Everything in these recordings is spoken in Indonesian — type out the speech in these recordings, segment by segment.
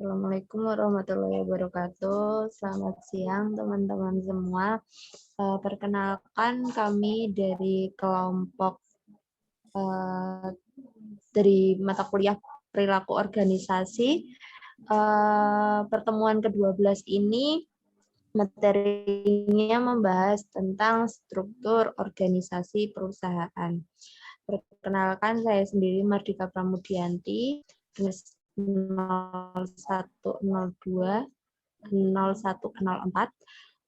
Assalamualaikum warahmatullahi wabarakatuh. Selamat siang teman-teman semua. Perkenalkan kami dari kelompok dari mata kuliah perilaku organisasi. Pertemuan ke-12 ini materinya membahas tentang struktur organisasi perusahaan. Perkenalkan, saya sendiri Mardika Pramudianti, 0102 0104.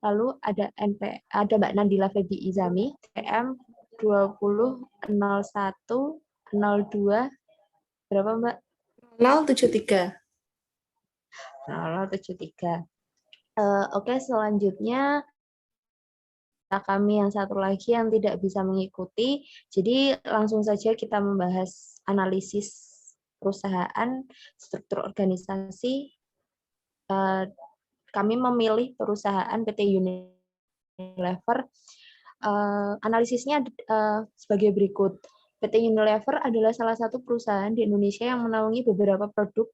Lalu ada Mbak Nandila Febi Izami, PM 200102 berapa Mbak? 073. 073. Oke, selanjutnya kami yang satu lagi yang tidak bisa mengikuti. Jadi langsung saja kita membahas analisis perusahaan, struktur organisasi. Kami memilih perusahaan PT Unilever. Analisisnya sebagai berikut. PT Unilever adalah salah satu perusahaan di Indonesia yang menaungi beberapa produk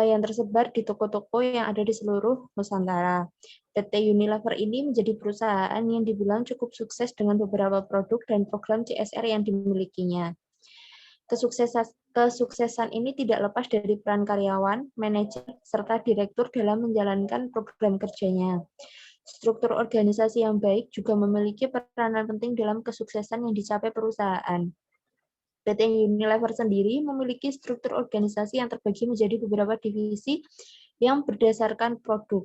yang tersebar di toko-toko yang ada di seluruh Nusantara. PT Unilever ini menjadi perusahaan yang dibilang cukup sukses dengan beberapa produk dan program CSR yang dimilikinya. Kesuksesan ini tidak lepas dari peran karyawan, manajer, serta direktur dalam menjalankan program kerjanya. Struktur organisasi yang baik juga memiliki peranan penting dalam kesuksesan yang dicapai perusahaan. PT Unilever sendiri memiliki struktur organisasi yang terbagi menjadi beberapa divisi yang berdasarkan produk.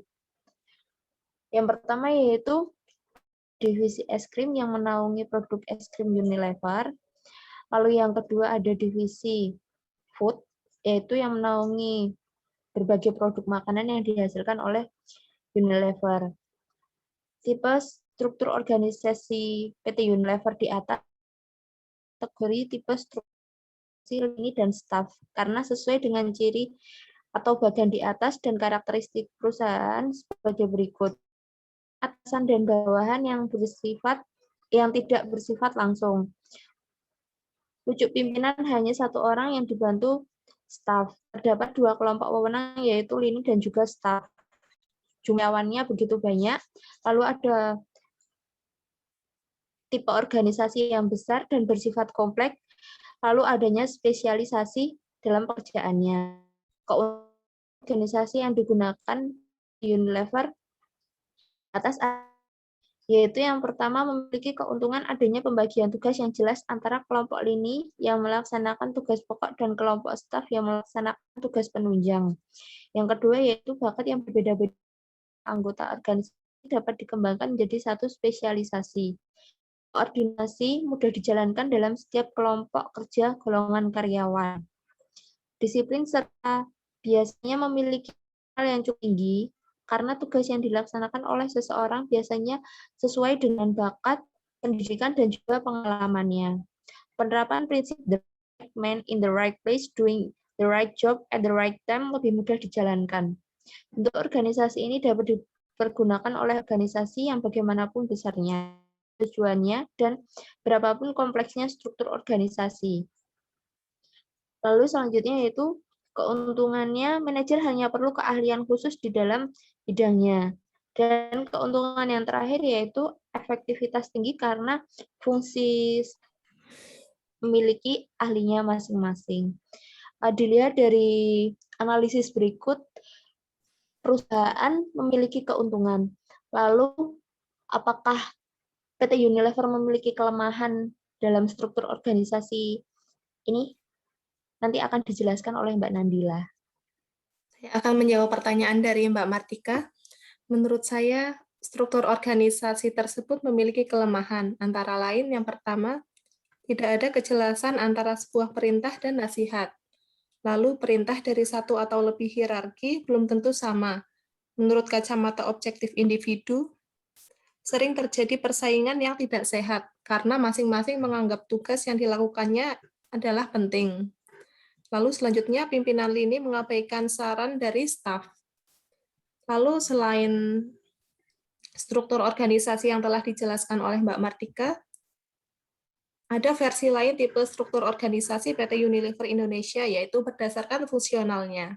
Yang pertama yaitu divisi es krim yang menaungi produk es krim Unilever. Lalu yang kedua ada divisi food, yaitu yang menaungi berbagai produk makanan yang dihasilkan oleh Unilever. Tipe struktur organisasi PT Unilever di atas kategori tipe struktur lini dan staf, karena sesuai dengan ciri atau bagian di atas dan karakteristik perusahaan sebagai berikut. Atasan dan bawahan yang tidak bersifat langsung. Pucuk pimpinan hanya satu orang yang dibantu staf. Terdapat dua kelompok wewenang yaitu lini dan juga staf. Jumlahnya begitu banyak. Lalu ada tipe organisasi yang besar dan bersifat kompleks, lalu adanya spesialisasi dalam pekerjaannya. Organisasi yang digunakan di Unilever atas yaitu yang pertama memiliki keuntungan adanya pembagian tugas yang jelas antara kelompok lini yang melaksanakan tugas pokok dan kelompok staf yang melaksanakan tugas penunjang. Yang kedua yaitu bakat yang berbeda-beda anggota organisasi dapat dikembangkan menjadi satu spesialisasi. Koordinasi mudah dijalankan dalam setiap kelompok kerja golongan karyawan. Disiplin serta biasanya memiliki hal yang cukup tinggi karena tugas yang dilaksanakan oleh seseorang biasanya sesuai dengan bakat, pendidikan, dan juga pengalamannya. Penerapan prinsip the right man in the right place doing the right job at the right time lebih mudah dijalankan. Untuk organisasi ini dapat dipergunakan oleh organisasi yang bagaimanapun besarnya, tujuannya, dan berapapun kompleksnya struktur organisasi. Lalu selanjutnya yaitu keuntungannya, manajer hanya perlu keahlian khusus di dalam bidangnya. Dan keuntungan yang terakhir yaitu efektivitas tinggi karena fungsi memiliki ahlinya masing-masing. Dilihat dari analisis berikut, perusahaan memiliki keuntungan. Lalu, apakah PT Unilever memiliki kelemahan dalam struktur organisasi ini? Nanti akan dijelaskan oleh Mbak Nandila. Saya akan menjawab pertanyaan dari Mbak Martika. Menurut saya, struktur organisasi tersebut memiliki kelemahan, antara lain yang pertama, tidak ada kejelasan antara sebuah perintah dan nasihat. Lalu perintah dari satu atau lebih hierarki belum tentu sama. Menurut kacamata objektif individu, sering terjadi persaingan yang tidak sehat, karena masing-masing menganggap tugas yang dilakukannya adalah penting. Lalu selanjutnya, pimpinan lini mengabaikan saran dari staf. Lalu selain struktur organisasi yang telah dijelaskan oleh Mbak Martika, ada versi lain tipe struktur organisasi PT Unilever Indonesia, yaitu berdasarkan fungsionalnya.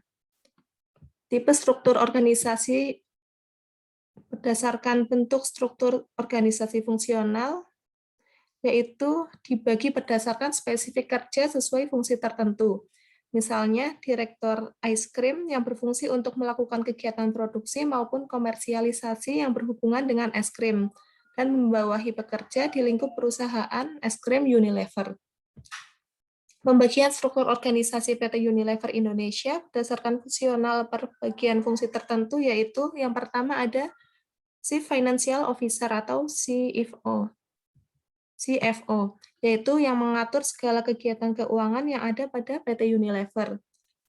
Tipe struktur organisasi berdasarkan bentuk struktur organisasi fungsional, yaitu dibagi berdasarkan spesifik kerja sesuai fungsi tertentu. Misalnya, direktur ice cream yang berfungsi untuk melakukan kegiatan produksi maupun komersialisasi yang berhubungan dengan es krim, dan membawahi pekerja di lingkup perusahaan es krim Unilever. Pembagian struktur organisasi PT Unilever Indonesia berdasarkan fungsional per bagian fungsi tertentu, yaitu yang pertama ada Chief Financial Officer atau CFO. CFO, yaitu yang mengatur segala kegiatan keuangan yang ada pada PT Unilever.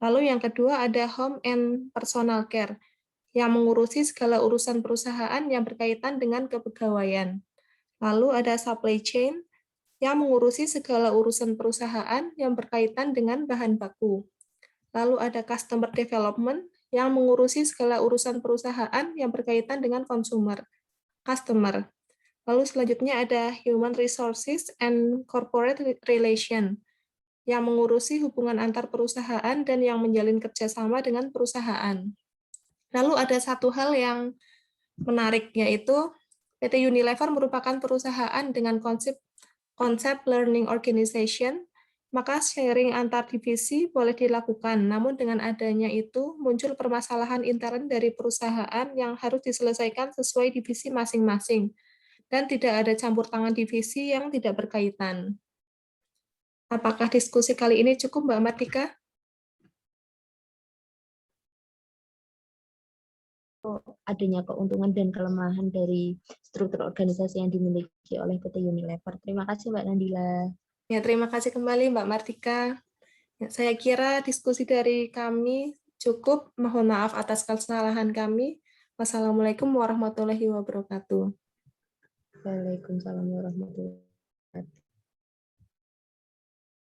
Lalu yang kedua ada Home and Personal Care, yang mengurusi segala urusan perusahaan yang berkaitan dengan kepegawaian. Lalu ada Supply Chain, yang mengurusi segala urusan perusahaan yang berkaitan dengan bahan baku. Lalu ada Customer Development, yang mengurusi segala urusan perusahaan yang berkaitan dengan customer. Lalu selanjutnya ada Human Resources and Corporate Relation, yang mengurusi hubungan antar perusahaan dan yang menjalin kerjasama dengan perusahaan. Lalu ada satu hal yang menarik, yaitu PT Unilever merupakan perusahaan dengan konsep learning organization, maka sharing antar divisi boleh dilakukan, namun dengan adanya itu muncul permasalahan intern dari perusahaan yang harus diselesaikan sesuai divisi masing-masing, dan tidak ada campur tangan divisi yang tidak berkaitan. Apakah diskusi kali ini cukup, Mbak Martika? Adanya keuntungan dan kelemahan dari struktur organisasi yang dimiliki oleh PT Unilever. Terima kasih Mbak Nandila. Ya, terima kasih kembali Mbak Martika. Ya, saya kira diskusi dari kami cukup. Mohon maaf atas kesalahan kami. Wassalamualaikum warahmatullahi wabarakatuh. Waalaikumsalam warahmatullahi wabarakatuh.